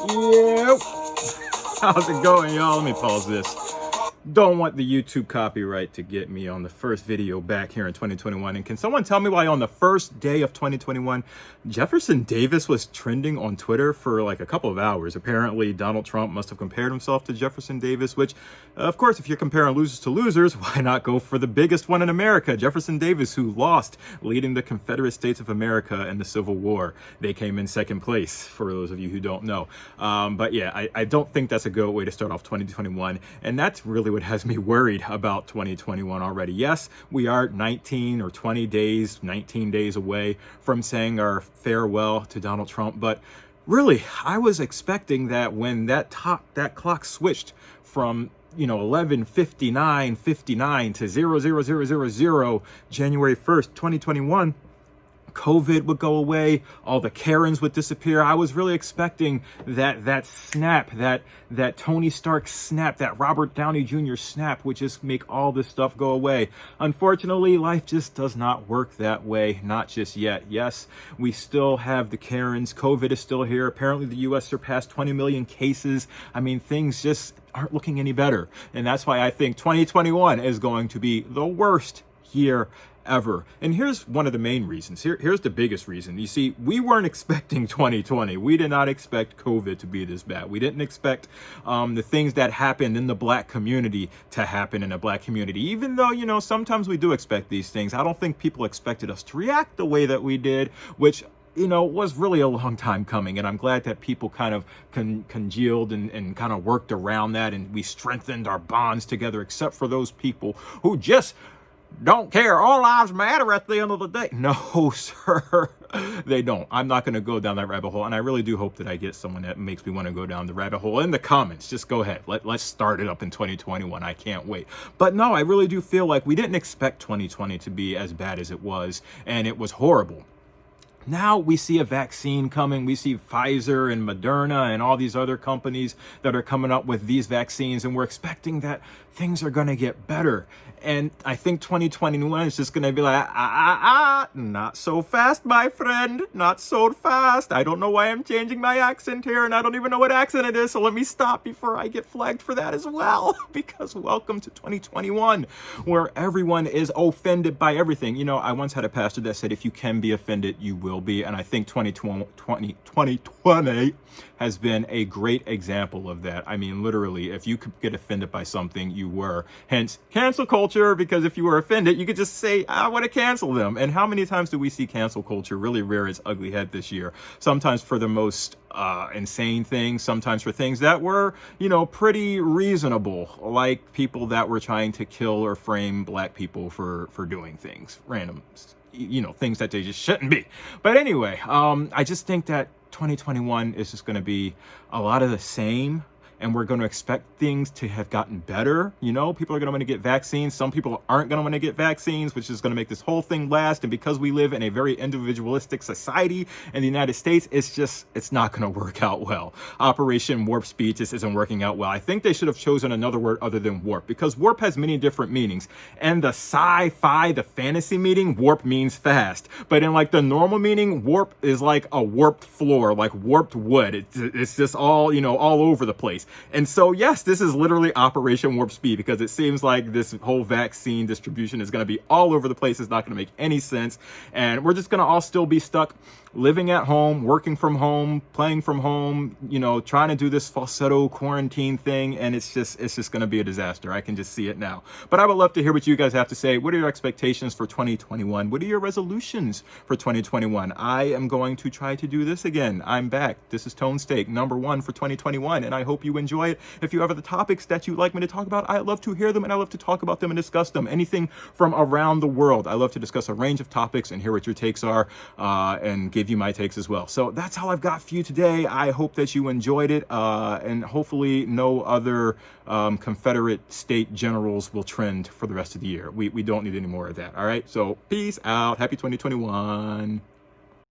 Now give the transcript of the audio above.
Yep. How's it going, y'all? Let me pause this. Don't want the YouTube copyright to get me on the first video back here in 2021. And can someone tell me why on the first day of 2021, Jefferson Davis was trending on Twitter for like a couple of hours? Apparently, Donald Trump must have compared himself to Jefferson Davis, which, of course, if you're comparing losers to losers, why not go for the biggest one in America, Jefferson Davis, who lost leading the Confederate States of America in the Civil War. They came in second place, for those of you who don't know. But yeah, I don't think that's a good way to start off 2021. And that's really what has me worried about 2021 already. Yes, we are 19 or 20 days, 19 days away from saying our farewell to Donald Trump. But really, I was expecting that when that clock switched from 11:59:59 to 00000 January 1st, 2021, COVID would go away, all the Karens would disappear. I was really expecting that snap, that Tony Stark snap, that Robert Downey Jr. snap would just make all this stuff go away. Unfortunately, life just does not work that way, not just yet. Yes, we still have the Karens. COVID is still here. Apparently, the U.S. surpassed 20 million cases. I mean, things just aren't looking any better. And that's why I think 2021 is going to be the worst year ever. And here's one of the main reasons. Here's the biggest reason. You see, we weren't expecting 2020. We did not expect COVID to be this bad. We didn't expect the things that happened in the black community to happen in the black community. Even though, sometimes we do expect these things. I don't think people expected us to react the way that we did, which was really a long time coming. And I'm glad that people kind of congealed and kind of worked around that, and we strengthened our bonds together, except for those people who just don't care. All lives matter at the end of the day. No, sir, they don't. I'm not going to go down that rabbit hole. And I really do hope that I get someone that makes me want to go down the rabbit hole in the comments. Just go ahead. Let's start it up in 2021. I can't wait. But no, I really do feel like we didn't expect 2020 to be as bad as it was. And it was horrible. Now we see a vaccine coming. We see Pfizer and Moderna and all these other companies that are coming up with these vaccines. And we're expecting that things are going to get better. And I think 2021 is just going to be like, not so fast, my friend. Not so fast. I don't know why I'm changing my accent here, and I don't even know what accent it is. So let me stop before I get flagged for that as well. Because welcome to 2021, where everyone is offended by everything. I once had a pastor that said, if you can be offended, you will be. And I think 2020 has been a great example of that. I mean, literally, if you could get offended by something, you were. Hence, cancel culture, because if you were offended, you could just say, I want to cancel them. And how many times do we see cancel culture really rear its ugly head this year? Sometimes for the most insane things, sometimes for things that were, pretty reasonable, like people that were trying to kill or frame black people for doing things, random, things that they just shouldn't be. But anyway, I just think that 2021 is just going to be a lot of the same. And we're going to expect things to have gotten better. People are going to want to get vaccines. Some people aren't going to want to get vaccines, which is going to make this whole thing last. And because we live in a very individualistic society in the United States, it's not going to work out well. Operation Warp Speed just isn't working out well. I think they should have chosen another word other than warp, because warp has many different meanings. And the sci-fi, the fantasy meaning, warp means fast. But in like the normal meaning, warp is like a warped floor, like warped wood. It's just all, all over the place. And so, yes, this is literally Operation Warp Speed, because it seems like this whole vaccine distribution is going to be all over the place. It's not going to make any sense. And we're just going to all still be stuck living at home, working from home, playing from home, trying to do this falsetto quarantine thing. And it's just going to be a disaster. I can just see it now. But I would love to hear what you guys have to say. What are your expectations for 2021? What are your resolutions for 2021? I am going to try to do this again. I'm back. This is Tone Steak #1 for 2021. And I hope you enjoy it. If you have other topics that you'd like me to talk about, I love to hear them, and I love to talk about them and discuss them. Anything from around the world. I love to discuss a range of topics and hear what your takes are, and give you my takes as well. So that's all I've got for you today. I hope that you enjoyed it, and hopefully no other Confederate state generals will trend for the rest of the year. We don't need any more of that. All right. So peace out. Happy 2021.